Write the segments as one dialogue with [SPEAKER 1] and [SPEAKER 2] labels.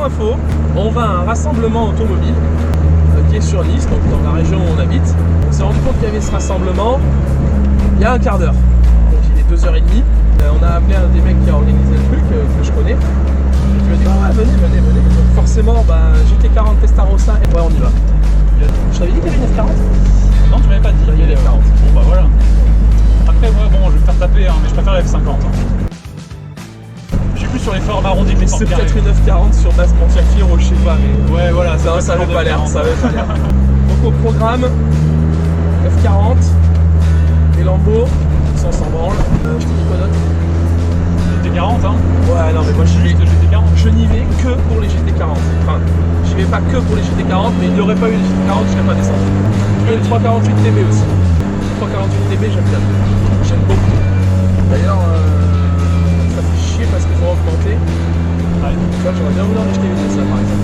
[SPEAKER 1] Pour info, on va à un rassemblement automobile qui est sur Nice, donc dans la région où on habite. On s'est rendu compte qu'il y avait ce rassemblement il y a un quart d'heure. Donc il est 2h30. On a appelé un des mecs qui a organisé le truc, que je connais. Il m'a dit ah ouais, venez. Donc forcément, GT40 Testarossa, et ouais, on y va. Je t'avais dit qu'il y avait une F40 ?
[SPEAKER 2] Non, tu m'avais pas dit.
[SPEAKER 1] Il y a une F40.
[SPEAKER 2] Bon bah voilà. Après moi, bon, je vais me faire taper, hein, mais je préfère la F50. Je suis plus sur les formes arrondis que les formes
[SPEAKER 1] C'est
[SPEAKER 2] carrées.
[SPEAKER 1] peut-être une F40 sur base Pontiac-Fiero, je sais pas, mais...
[SPEAKER 2] Ouais, voilà,
[SPEAKER 1] Ça
[SPEAKER 2] ça
[SPEAKER 1] avait pas l'air, ça avait pas l'air. Donc au programme, F40, les Lambeaux, ça on s'en branle. Je te dis quoi d'autre ?
[SPEAKER 2] GT40, hein.
[SPEAKER 1] Ouais, non mais moi
[SPEAKER 2] Juste GT40.
[SPEAKER 1] je n'y vais que pour les GT40. Enfin, j'y vais pas que pour les GT40, mais il n'y aurait pas eu les GT40, je serais pas descendu. Et le 348 TB aussi. Le 348 TB, j'aime bien. J'aime beaucoup. D'ailleurs, ça fait chier parce qu'ils ont augmenté.
[SPEAKER 2] Ouais.
[SPEAKER 1] Tu vois, j'aurais bien voulu en acheter une de ça par exemple.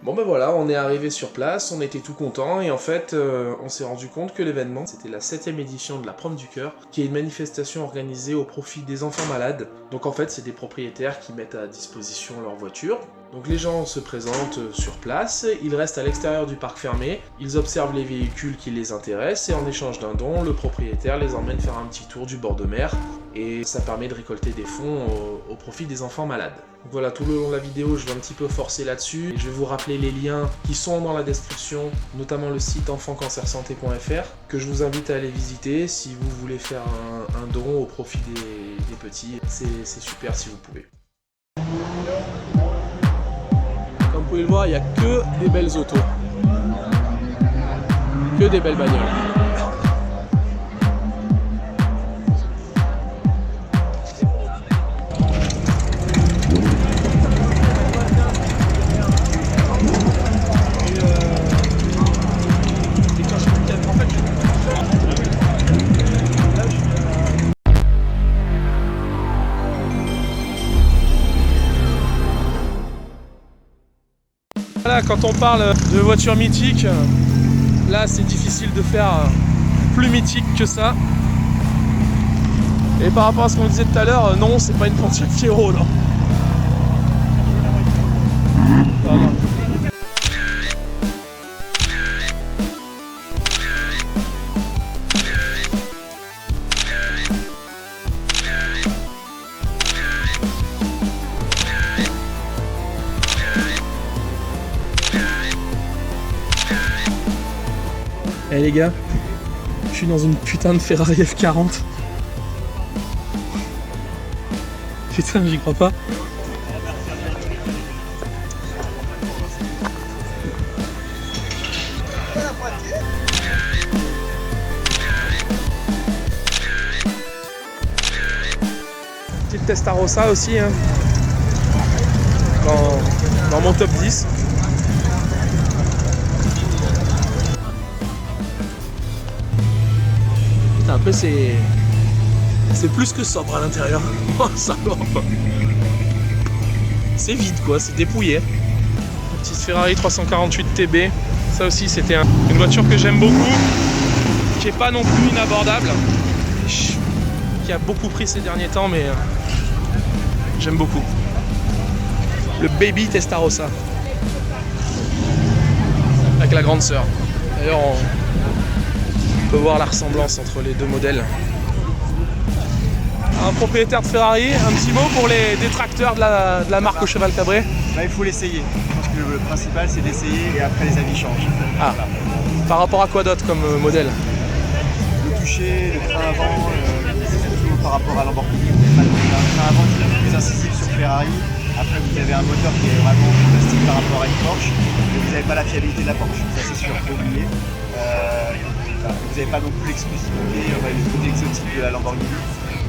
[SPEAKER 1] Bon ben voilà, on est arrivé sur place, on était tout contents et en fait on s'est rendu compte que l'événement c'était la 7ème édition de la Prom du Cœur, qui est une manifestation organisée au profit des enfants malades. Donc en fait c'est des propriétaires qui mettent à disposition leur voiture. Donc les gens se présentent sur place, ils restent à l'extérieur du parc fermé, ils observent les véhicules qui les intéressent et en échange d'un don, le propriétaire les emmène faire un petit tour du bord de mer et ça permet de récolter des fonds au profit des enfants malades. Donc voilà, tout le long de la vidéo je vais un petit peu forcer là-dessus, je vais vous rappeler les liens qui sont dans la description, notamment le site enfantcancersanté.fr que je vous invite à aller visiter si vous voulez faire un don au profit des petits, c'est super si vous pouvez. Comme vous pouvez le voir, il n'y a que des belles autos. Que des belles bagnoles. Voilà, quand on parle de voitures mythiques, là c'est difficile de faire plus mythique que ça. Et par rapport à ce qu'on disait tout à l'heure, non, c'est pas une Pontiac-Fiero, non. Voilà. Eh les gars, je suis dans une putain de Ferrari F40. Putain, j'y crois pas. Petite Testarossa aussi, hein. Dans mon top 10. Après c'est plus que sobre à l'intérieur. C'est vide quoi, c'est dépouillé. Petite Ferrari 348 TB. Ça aussi c'était une voiture que j'aime beaucoup, qui est pas non plus inabordable, qui a beaucoup pris ces derniers temps, mais j'aime beaucoup. Le Baby Testarossa avec la grande sœur. D'ailleurs on peut voir la ressemblance entre les deux modèles. Un propriétaire de Ferrari, un petit mot pour les détracteurs de la marque au cheval cabré.
[SPEAKER 3] Là, il faut l'essayer. Je pense que le principal c'est d'essayer et après les avis changent.
[SPEAKER 1] Ah.
[SPEAKER 3] Voilà.
[SPEAKER 1] Par rapport à quoi d'autre comme modèle?
[SPEAKER 3] Le toucher, le train avant, surtout par rapport à Lamborghini, le train avant qui est plus incisif sur Ferrari. Après vous avez un moteur qui est vraiment fantastique par rapport à une Porsche, mais vous n'avez pas la fiabilité de la Porsche, ça c'est sûr, faut oublier. Vous n'avez pas non plus l'exclusivité, le côté exotique de la Lamborghini,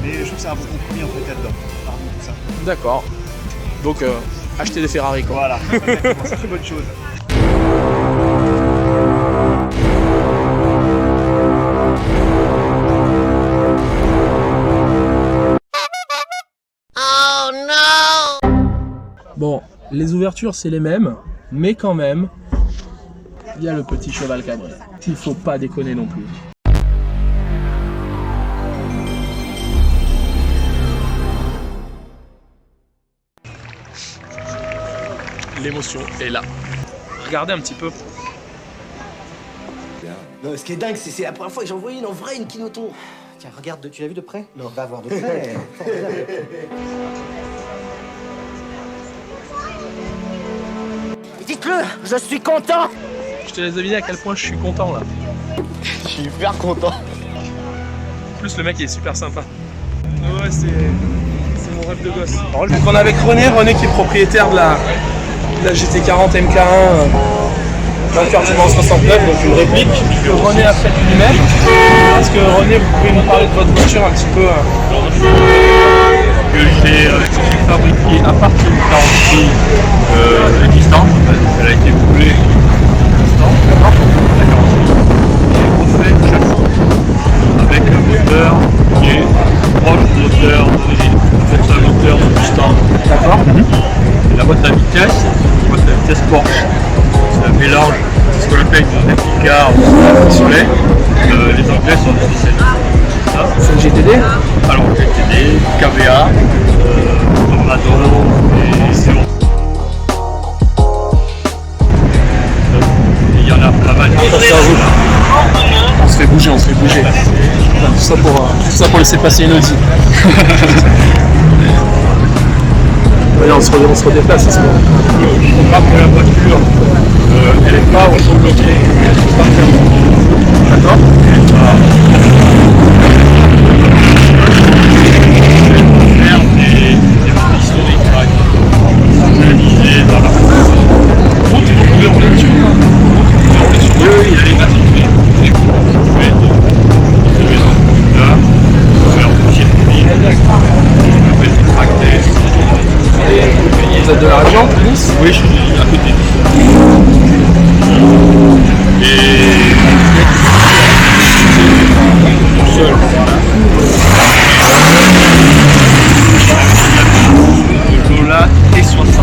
[SPEAKER 3] mais je trouve que c'est un bon compromis entre les quatre-dedans, parmi tout ça.
[SPEAKER 1] D'accord. Donc acheter des Ferrari quoi.
[SPEAKER 3] Voilà, exactement, c'est une bonne chose.
[SPEAKER 1] Bon, les ouvertures c'est les mêmes, mais quand même, il y a le petit cheval cabré. Il faut pas déconner non plus. l'émotion est là. Regardez un petit peu.
[SPEAKER 4] Non, ce qui est dingue, c'est la première fois que j'en voyais une en vrai, une Kinoton. Tiens, regarde, tu l'as vu de près? Non, va voir de près. Dites-le, je suis content.
[SPEAKER 1] Je te laisse deviner à quel point je suis content là.
[SPEAKER 3] Je suis hyper content.
[SPEAKER 1] En plus, le mec il est super sympa. Ouais, c'est mon rêve de gosse. Donc on est avec René qui est propriétaire de la GT40 MK1 vainqueur du Mans 69, donc une réplique que René a faite lui-même. Est-ce que René, vous pouvez nous parler de votre voiture un petit peu
[SPEAKER 2] Que j'ai fabriqué à partir d'une carrosserie existante. Elle a été coulée existante. La carrosserie est refaite chaque fois avec un moteur qui est proche du moteur d'origine. En fait, c'est un moteur de Mustang.
[SPEAKER 1] D'accord.
[SPEAKER 2] Et la boîte à vitesse Porsche. C'est un mélange, ce qu'on appelle une réplica au soleil. Les Anglais sont des spécialistes.
[SPEAKER 1] C'est une GTD?
[SPEAKER 2] Alors GTD, KVA, Tornado et CO. Il y en a pas mal.
[SPEAKER 1] On se fait bouger. Tout ça pour laisser passer une Audi. On se redéplace à ce moment.
[SPEAKER 2] Le programme de la voiture, elle n'est pas autobloquée, elle ne peut pas faire.
[SPEAKER 1] D'accord.
[SPEAKER 2] Faire des historiques, par exemple. Réalisés dans la route. Vous pouvez rouler dessus. Oui, il y a les matricules. Vous pouvez là, faire un circuit, on appelle des tractés.
[SPEAKER 1] Vous êtes de la région, Nice?
[SPEAKER 2] Oui, je suis à côté. Et tout seul. Le Lola T70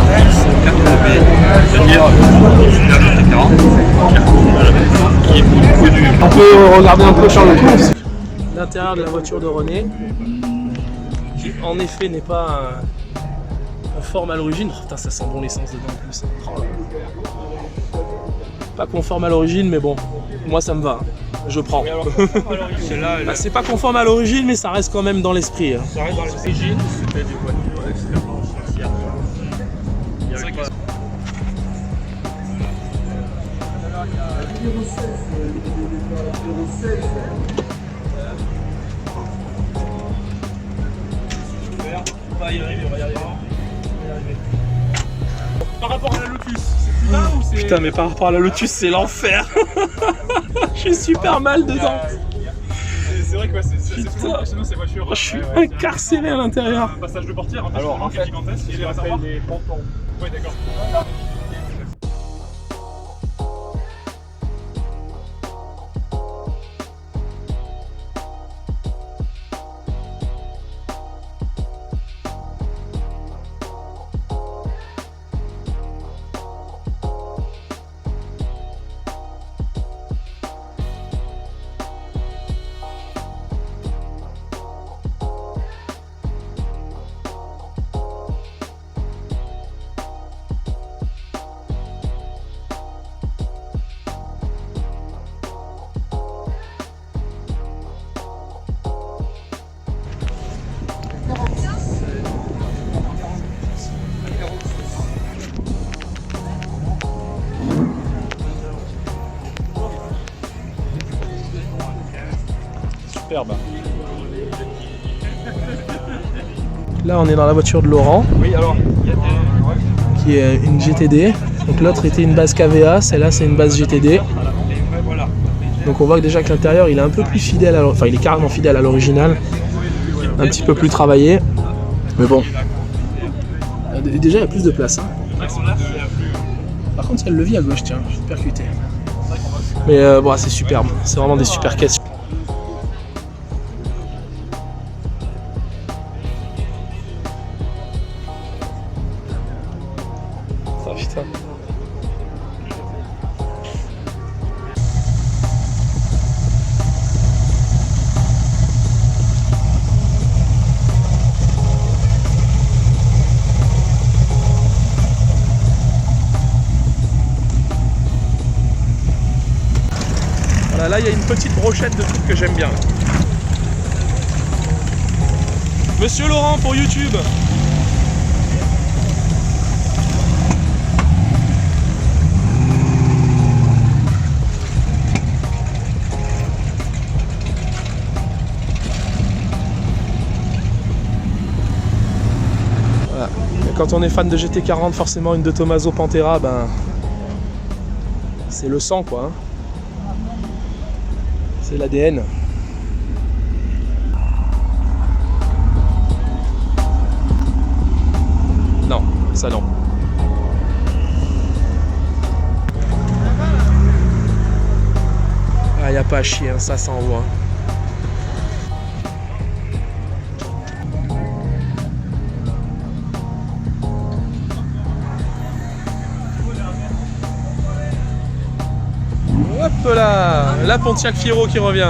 [SPEAKER 2] 80B, c'est-à-dire la T40, qui est beaucoup connu.
[SPEAKER 1] On peut regarder un peu sur le coup. L'intérieur de la voiture de René, qui en effet n'est pas conforme à l'origine. Oh, putain, ça sent bon l'essence dedans en plus. Oh là là. Pas conforme à l'origine, mais bon, moi ça me va. Je prends. Bah, c'est pas conforme à l'origine, mais ça reste quand même dans l'esprit.
[SPEAKER 2] Ça reste dans l'origine, c'était des voitures extrêmement financières. Il y avait pas...
[SPEAKER 1] On va y arriver.
[SPEAKER 2] Par rapport à la Lotus, c'est plus bas ou c'est...
[SPEAKER 1] Putain, mais par rapport à la Lotus, c'est l'enfer. J'ai super mal dedans.
[SPEAKER 2] C'est vrai que ouais, c'est impressionnant ces voitures.
[SPEAKER 1] Je suis incarcéré à l'intérieur.
[SPEAKER 2] Un passage de portière, en fait,
[SPEAKER 3] Alors, en fait,
[SPEAKER 2] gigantesque.
[SPEAKER 3] c'est ce qu'on appelle des pontons.
[SPEAKER 2] Ouais, d'accord.
[SPEAKER 1] Superbe. Là, on est dans la voiture de Laurent,
[SPEAKER 2] Oui, alors, il y a des...
[SPEAKER 1] qui est une GTD. Donc l'autre était une base KVA, celle-là c'est une base GTD.
[SPEAKER 2] Voilà.
[SPEAKER 1] Donc on voit que déjà que l'intérieur il est un peu plus fidèle, enfin il est carrément fidèle à l'original, un petit peu plus travaillé. Mais bon, déjà il y a plus de place. Hein. Par contre il y a le levier à gauche, tiens, je vais percuter. Mais bon, c'est superbe, c'est vraiment des super caisses. Oh, putain. là, il y a une petite brochette de trucs que j'aime bien. Monsieur Laurent pour YouTube. Voilà. Et quand on est fan de GT40, forcément une de Tommaso Pantera, ben c'est le sang quoi. Hein. C'est l'ADN. Non, ça non. Ah, y a pas à chier, hein, ça envoie. Hop là, la Pontiac Fiero qui revient.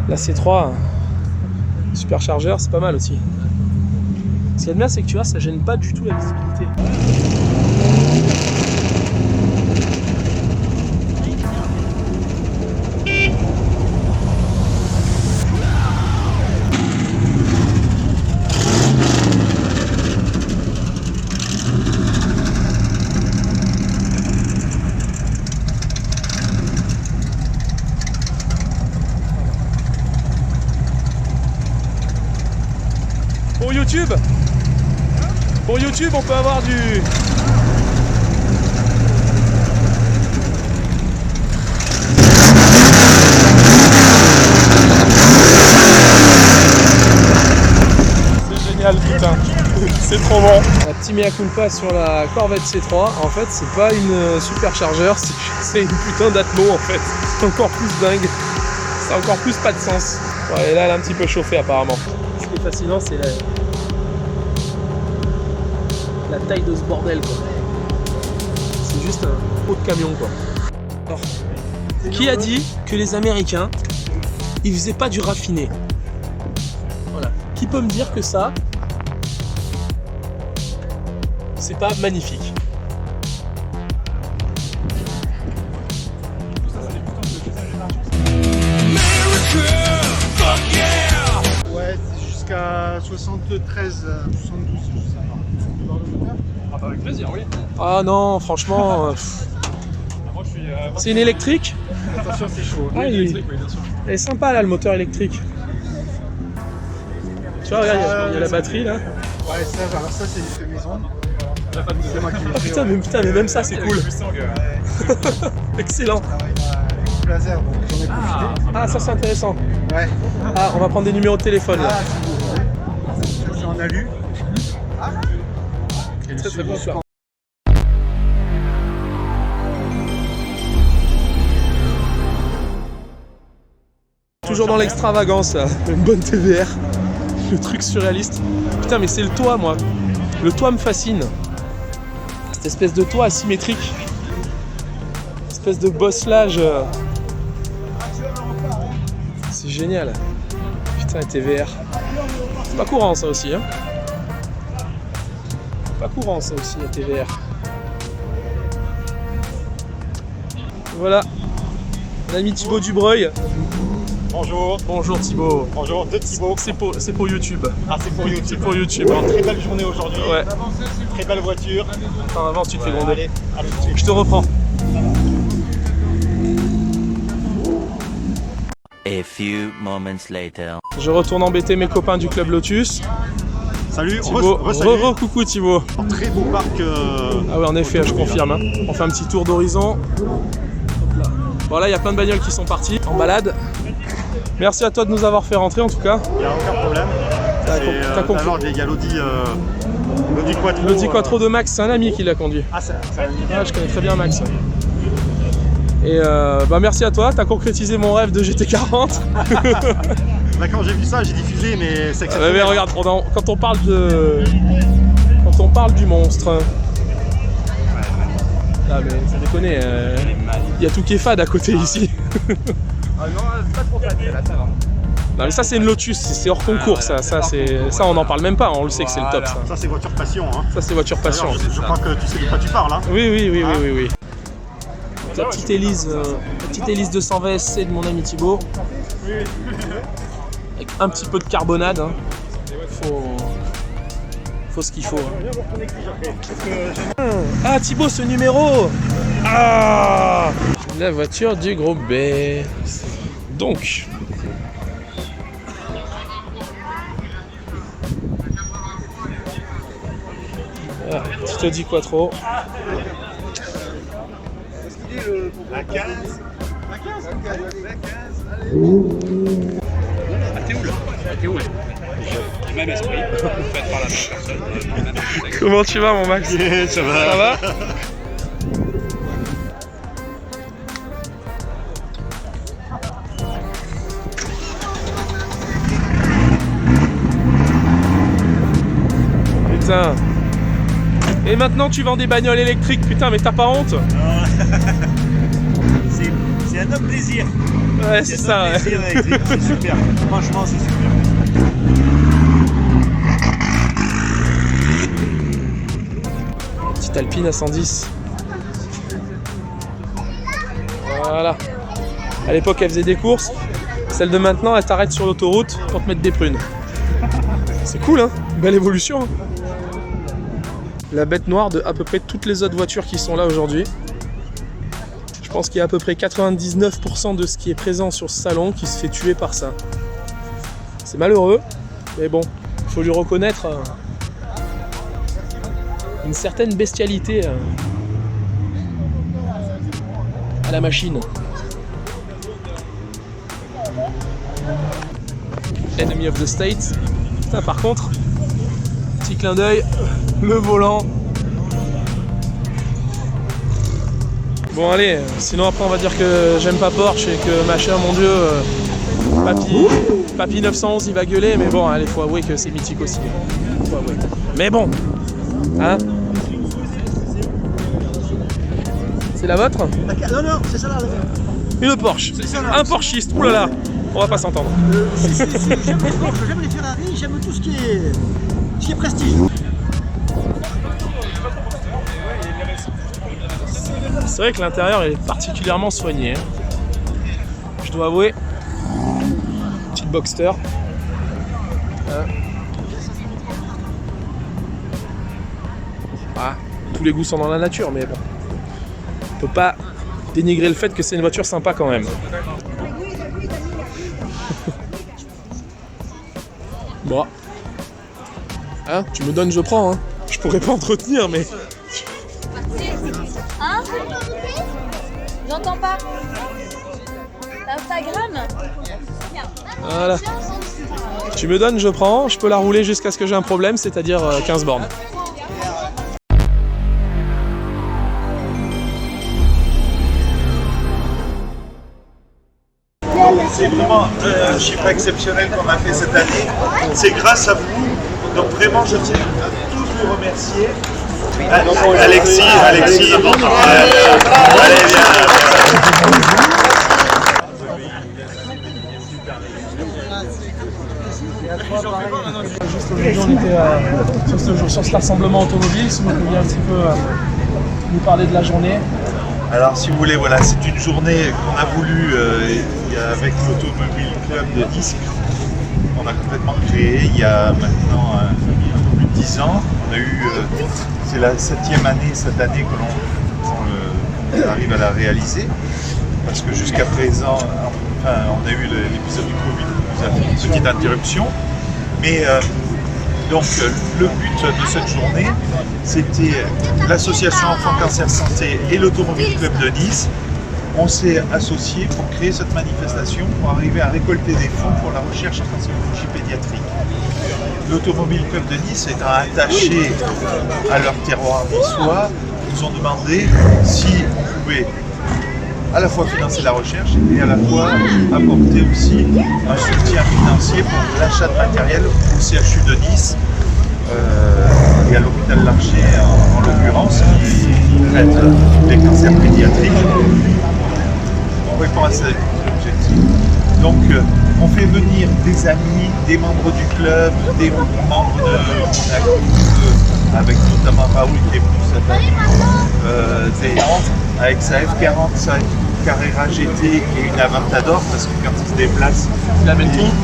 [SPEAKER 1] La C3, superchargeur, c'est pas mal aussi. Ce qu'il y a de bien, c'est que tu vois, ça gêne pas du tout la visibilité. Pour YouTube, on peut avoir du... C'est génial, putain. C'est trop bon. Un petit mea culpa sur la Corvette C3. En fait, c'est pas une superchargeur, c'est une putain d'Atmo en fait. C'est encore plus dingue. Ça a encore plus pas de sens. Ouais, et là, elle a un petit peu chauffé apparemment. Ce qui est fascinant, c'est la taille de ce bordel quoi. C'est juste un pot de camion quoi. Alors, qui a dit que les Américains ils faisaient pas du raffiné? Voilà. Qui peut me dire que ça c'est pas magnifique?
[SPEAKER 3] Ouais, c'est jusqu'à 73, 72, je sais pas.
[SPEAKER 2] Ah bah avec plaisir, oui.
[SPEAKER 1] Ah non, franchement,
[SPEAKER 2] Moi je suis...
[SPEAKER 1] c'est une électrique.
[SPEAKER 3] Attention, c'est chaud.
[SPEAKER 1] Ah,
[SPEAKER 2] électrique, oui, bien sûr.
[SPEAKER 1] elle est sympa là, le moteur électrique. Tu vois, regarde, il y a la batterie là.
[SPEAKER 3] Ouais, ça, alors ça c'est juste maison.
[SPEAKER 2] C'est moi qui
[SPEAKER 1] Ah putain, mais même ça c'est cool. Excellent.
[SPEAKER 3] Avec laser, donc j'en ai profité.
[SPEAKER 1] Ah, ça c'est intéressant.
[SPEAKER 3] Ouais.
[SPEAKER 1] Ah, on va prendre des numéros de téléphone là.
[SPEAKER 3] Ça c'est en alu. Et
[SPEAKER 1] Très très bon choix. Toujours dans l'extravagance, là. Une bonne TVR. Le truc surréaliste. Putain, mais c'est le toit, moi. Le toit me fascine. Cette espèce de toit asymétrique. Espèce de bosselage. C'est génial. Putain, les TVR. C'est pas courant, ça aussi, hein. Pas courant, ça aussi, la TVR. Voilà. Mon ami Thibaut Dubreuil.
[SPEAKER 2] Bonjour.
[SPEAKER 1] Bonjour Thibaut.
[SPEAKER 2] Bonjour, deux Thibaut.
[SPEAKER 1] C'est pour YouTube.
[SPEAKER 2] Ah, c'est pour YouTube.
[SPEAKER 1] C'est pour YouTube.
[SPEAKER 2] Alors, très belle journée aujourd'hui.
[SPEAKER 1] Ouais.
[SPEAKER 2] Très belle voiture.
[SPEAKER 1] En avant, tu te fais gronder.
[SPEAKER 2] Allez, à tout de suite.
[SPEAKER 1] Je te reprends.
[SPEAKER 5] A few moments later.
[SPEAKER 1] Je retourne embêter mes copains du Club Lotus.
[SPEAKER 2] Salut,
[SPEAKER 1] Thibaut, coucou Thibaut.
[SPEAKER 2] Très beau parc.
[SPEAKER 1] Ah ouais, en effet, je confirme. Hein. On fait un petit tour d'horizon. Bon là, il y a plein de bagnoles qui sont parties en balade. Merci à toi de nous avoir fait rentrer en tout cas.
[SPEAKER 2] Il n'y a aucun problème.
[SPEAKER 1] T'as compris.
[SPEAKER 2] Alors, il y a l'Audi Quattro.
[SPEAKER 1] L'Audi Quattro de Max, c'est un ami qui l'a conduit.
[SPEAKER 2] Ah, c'est un ami.
[SPEAKER 1] Ah, je connais très bien Max. Et bah merci à toi, t'as concrétisé mon rêve de GT40.
[SPEAKER 2] Bah, quand j'ai vu ça, j'ai diffusé, mais c'est
[SPEAKER 1] Mais
[SPEAKER 2] exceptionnel.
[SPEAKER 1] regarde, quand on parle parle du monstre. Ah mais ça déconne, y a tout qui est fade à côté ici.
[SPEAKER 2] Ah non, pas trop facile, là ça va.
[SPEAKER 1] Non mais ça c'est une Lotus, c'est hors concours ça on n'en parle même pas, on le sait que c'est le top ça.
[SPEAKER 3] Ça c'est voiture passion. Hein.
[SPEAKER 1] Ça c'est voiture passion.
[SPEAKER 3] Alors, je crois que tu sais de quoi tu parles. Hein.
[SPEAKER 1] Oui. La petite Élise 220 SC de mon ami Thibaut. Avec un petit peu de carbonade. Hein. Faut ce qu'il faut. Hein. Ah Thibaut, ce numéro. Ah, la voiture du groupe B. Donc. Ah, petit Audi Quattro.
[SPEAKER 3] La 15.
[SPEAKER 2] Le même esprit, fait par la même personne.
[SPEAKER 1] Comment tu vas mon Max?
[SPEAKER 3] Yeah, ça va.
[SPEAKER 1] Ça va? Putain. Et maintenant tu vends des bagnoles électriques, putain mais t'as pas honte?
[SPEAKER 3] C'est un homme plaisir.
[SPEAKER 1] Ouais c'est ça ouais.
[SPEAKER 3] Plaisir électrique, c'est super. Franchement c'est super.
[SPEAKER 1] Petite Alpine à 110. Voilà. À l'époque elle faisait des courses. Celle de maintenant elle t'arrête sur l'autoroute pour te mettre des prunes. C'est cool hein, belle évolution. La bête noire de à peu près toutes les autres voitures qui sont là aujourd'hui. Je pense qu'il y a à peu près 99% de ce qui est présent sur ce salon qui se fait tuer par ça. C'est malheureux, mais bon, il faut lui reconnaître une certaine bestialité à la machine. Enemy of the State. Putain, par contre, petit clin d'œil, le volant. Bon allez, sinon après on va dire que j'aime pas Porsche et que machin, mon dieu, Papy 911 il va gueuler, mais bon allez, faut avouer que c'est mythique aussi. Faut avouer. Mais bon, hein? C'est la vôtre?
[SPEAKER 4] Non, c'est ça là.
[SPEAKER 1] Une Porsche, un Porschiste, oulala, on va pas s'entendre.
[SPEAKER 4] J'aime les Porsche, j'aime les Ferrari, j'aime tout ce qui est prestige.
[SPEAKER 1] C'est vrai que l'intérieur est particulièrement soigné. Je dois avouer. Petite Boxster. Ah, tous les goûts sont dans la nature, mais bon. On peut pas dénigrer le fait que c'est une voiture sympa quand même. Bon. Hein, tu me donnes, je prends. Hein. Je pourrais pas entretenir, mais...
[SPEAKER 6] Hein? J'entends pas. Instagram?
[SPEAKER 1] Voilà. Tu me donnes, je prends. Je peux la rouler jusqu'à ce que j'ai un problème, c'est-à-dire 15 bornes.
[SPEAKER 7] C'est vraiment un chiffre exceptionnel qu'on a fait cette année. C'est grâce à vous. Donc vraiment, je tiens à tous vous remercier. Alexis, bon, allez,
[SPEAKER 1] Juste aujourd'hui, on était sur ce rassemblement automobile. Si vous pouviez un petit peu nous parler de la journée.
[SPEAKER 7] Alors, si vous voulez, voilà, c'est une journée qu'on a voulu avec l'Automobile Club de Nice. On a complètement créé il y a maintenant un peu plus de 10 ans. On a eu, c'est la 7e année cette année que l'on arrive à la réaliser. Parce que jusqu'à présent, enfin, on a eu l'épisode du Covid qui nous a fait une petite interruption. Mais donc le but de cette journée, c'était l'association Enfants Cancer Santé et l'Automobile Club de Nice. On s'est associés pour créer cette manifestation, pour arriver à récolter des fonds pour la recherche en cancérologie pédiatrique. L'Automobile Club de Nice étant attaché à leur terroir niçois, nous ont demandé si on pouvait à la fois financer la recherche et à la fois apporter aussi un soutien financier pour l'achat de matériel au CHU de Nice et à l'hôpital Larcher en l'occurrence, qui traite les cancers pédiatriques. On répond à cet objectif. Donc on fait venir des amis, des membres du club, des membres de Monaco, avec notamment Raoul qui est plus avec sa F40, sa Carrera GT et une Aventador, parce que quand il se déplace,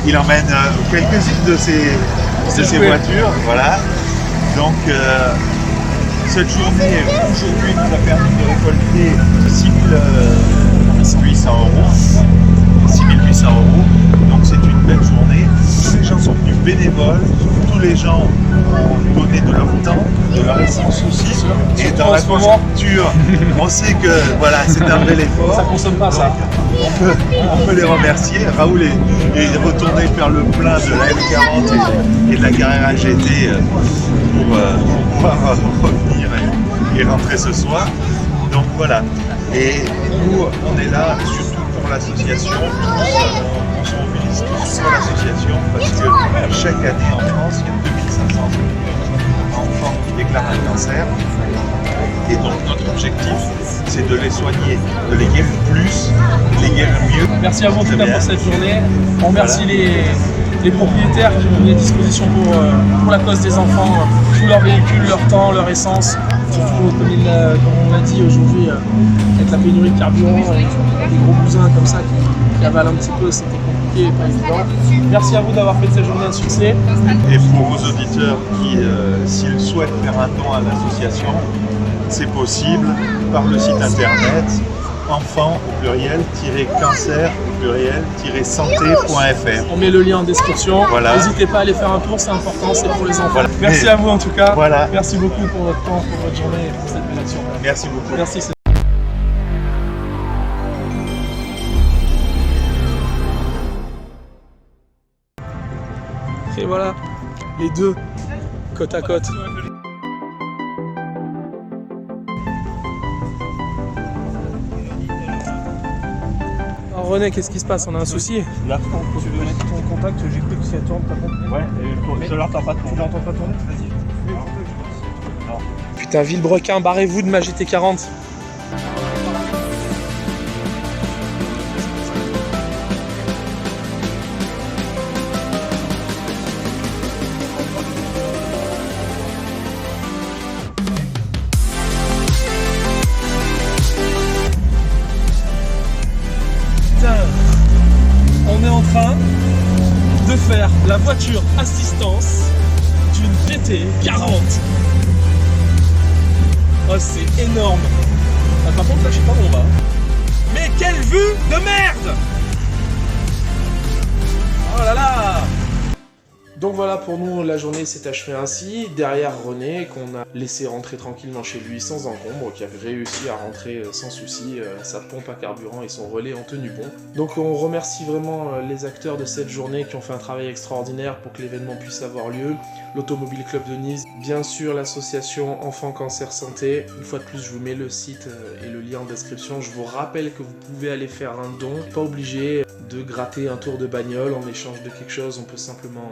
[SPEAKER 7] il emmène quelques-unes de ses voitures. Voilà. Donc cette journée aujourd'hui nous a permis de récolter 6800 €. 6800 €, donc c'est une belle journée. Tous les gens sont venus bénévoles, tous les gens ont donné de leur temps, de leur essence aussi, et dans la conjoncture, on sait que voilà, c'est un bel effort.
[SPEAKER 2] Ça consomme pas ça.
[SPEAKER 7] On peut les remercier. Raoul est retourné faire le plein de la F40 et de la Carrera GT pour pouvoir revenir et rentrer ce soir. Donc voilà. Et nous, on est là surtout pour l'association. On se mobilise tous pour l'association parce que chaque année en France, il y a 2500 enfants qui déclarent un cancer. Et donc notre objectif, c'est de les soigner, de les guérir plus, de les guérir mieux.
[SPEAKER 2] Merci à vous en tout cas pour cette journée. On remercie les propriétaires qui ont mis à disposition pour la cause des enfants tous leurs véhicules, leur temps, leur essence. Surtout comme on l'a dit aujourd'hui, avec la pénurie de carburant, avec des gros bousins comme ça qui avalent un petit peu, c'était compliqué et pas évident. Merci à vous d'avoir fait cette journée un succès.
[SPEAKER 7] Et pour vos auditeurs qui, s'ils souhaitent faire un don à l'association, c'est possible par le site internet enfants au pluriel cancer au pluriel santé.fr.
[SPEAKER 2] On met le lien en description.
[SPEAKER 7] Voilà.
[SPEAKER 2] N'hésitez pas à aller faire un tour, c'est important, c'est pour les enfants.
[SPEAKER 7] Voilà.
[SPEAKER 2] Merci à vous en tout cas.
[SPEAKER 7] Voilà.
[SPEAKER 2] Merci beaucoup pour votre temps, pour votre journée et pour cette belle action.
[SPEAKER 7] Merci beaucoup.
[SPEAKER 2] Merci. Et voilà, les deux, côte à côte. Alors René, qu'est-ce qui se passe? On a un souci?
[SPEAKER 3] Là, tu veux mettre ton contact, j'ai cru que si elle tourne, t'as compris. Ouais, et tout à l'heure, t'as pas tourné. Tu l'entends pas tourner? Vas-y.
[SPEAKER 1] Putain, Villebrequin, barrez-vous de ma GT40.
[SPEAKER 2] On est en train de faire la voiture assistance d'une GT40. Oh, c'est énorme. Ah, par contre, là, je sais pas où on va. Mais quelle vue de merde! Oh là là!
[SPEAKER 1] Donc voilà, pour nous, la journée s'est achevée ainsi. Derrière René, qu'on a laissé rentrer tranquillement chez lui sans encombre, qui avait réussi à rentrer sans souci sa pompe à carburant et son relais en tenue bon. Donc on remercie vraiment les acteurs de cette journée qui ont fait un travail extraordinaire pour que l'événement puisse avoir lieu. L'Automobile Club de Nice, bien sûr l'association Enfants Cancer Santé. Une fois de plus, je vous mets le site et le lien en description. Je vous rappelle que vous pouvez aller faire un don. Pas obligé de gratter un tour de bagnole en échange de quelque chose. On peut simplement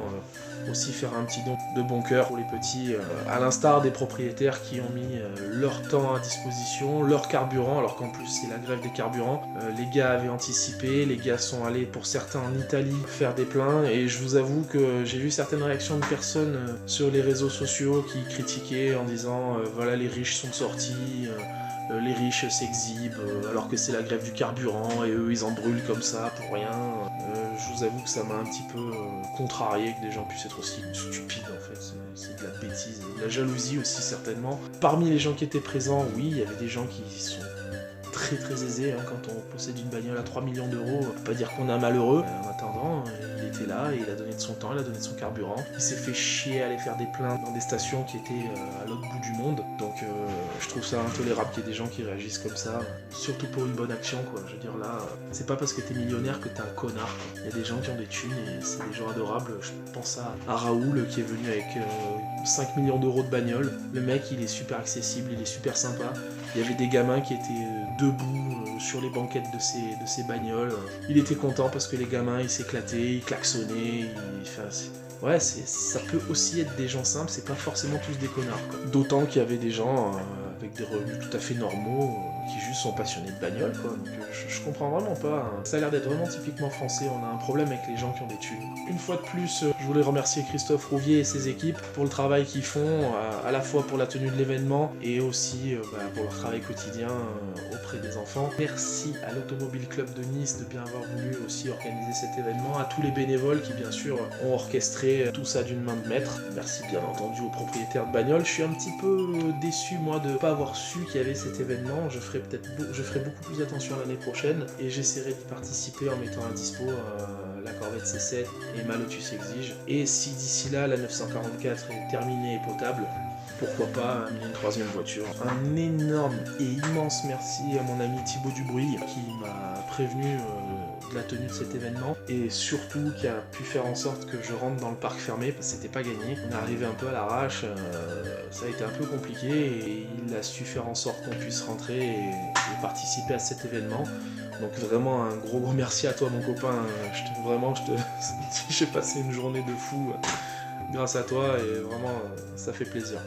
[SPEAKER 1] aussi faire un petit don de bon cœur pour les petits, à l'instar des propriétaires qui ont mis leur temps à disposition, leur carburant, alors qu'en plus c'est la grève des carburants. Les gars avaient anticipé, les gars sont allés pour certains en Italie faire des pleins, et je vous avoue que j'ai vu certaines réactions de personnes sur les réseaux sociaux qui critiquaient en disant voilà, les riches sont sortis, les riches s'exhibent alors que c'est la grève du carburant et eux ils en brûlent comme ça pour rien. Je vous avoue que ça m'a un petit peu contrarié que des gens puissent être aussi stupides en fait, c'est de la bêtise, de la jalousie aussi certainement. Parmi les gens qui étaient présents, oui, il y avait des gens qui sont très aisés, hein. Quand on possède une bagnole à 3 millions d'euros, on peut pas dire qu'on est un malheureux. En attendant, il était là et il a donné de son temps, il a donné de son carburant. Il s'est fait chier à aller faire des pleins dans des stations qui étaient à l'autre bout du monde. Donc je trouve ça intolérable qu'il y ait des gens qui réagissent comme ça, surtout pour une bonne action quoi. Je veux dire là, c'est pas parce que t'es millionnaire que t'es un connard quoi. Il y a des gens qui ont des thunes et c'est des gens adorables. Je pense à Raoul qui est venu avec 5 millions d'euros de bagnole. Le mec il est super accessible, il est super sympa. Il y avait des gamins qui étaient debout sur les banquettes de ses bagnoles. Il était content parce que les gamins ils s'éclataient, ils klaxonnaient, ouais, ça peut aussi être des gens simples, c'est pas forcément tous des connards. D'autant qu'il y avait des gens avec des revenus tout à fait normaux qui juste sont passionnés de bagnole, quoi. Donc je comprends vraiment pas. Hein. Ça a l'air d'être vraiment typiquement français, on a un problème avec les gens qui ont des thunes. Une fois de plus, je voulais remercier Christophe Rouvier et ses équipes pour le travail qu'ils font, à la fois pour la tenue de l'événement et aussi pour leur travail quotidien auprès des enfants. Merci à l'Automobile Club de Nice de bien avoir voulu aussi organiser cet événement, à tous les bénévoles qui bien sûr ont orchestré tout ça d'une main de maître. Merci bien entendu aux propriétaires de bagnoles. Je suis un petit peu déçu moi de ne pas avoir su qu'il y avait cet événement. Je ferai beaucoup plus attention l'année prochaine et j'essaierai d'y participer en mettant à dispo la Corvette C7 et ma Lotus Exige. Et si d'ici là la 944 est terminée et potable, pourquoi pas amener une troisième voiture. Un énorme et immense merci à mon ami Thibaut Dubruy qui m'a prévenu de la tenue de cet événement et surtout qui a pu faire en sorte que je rentre dans le parc fermé parce que c'était pas gagné. On est arrivé un peu à l'arrache, ça a été un peu compliqué et il a su faire en sorte qu'on puisse rentrer et participer à cet événement. Donc vraiment un gros merci à toi mon copain, j'ai passé une journée de fou grâce à toi et vraiment ça fait plaisir.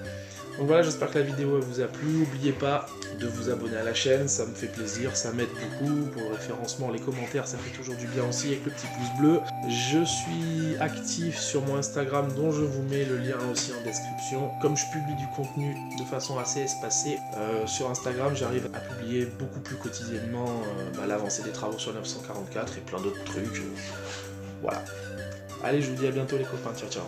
[SPEAKER 1] Donc voilà, j'espère que la vidéo vous a plu. N'oubliez pas de vous abonner à la chaîne, ça me fait plaisir, ça m'aide beaucoup pour le référencement, les commentaires, ça fait toujours du bien aussi avec le petit pouce bleu. Je suis actif sur mon Instagram dont je vous mets le lien aussi en description. Comme je publie du contenu de façon assez espacée, sur Instagram j'arrive à publier beaucoup plus quotidiennement l'avancée des travaux sur 944 et plein d'autres trucs. Voilà. Allez, je vous dis à bientôt les copains, ciao ciao.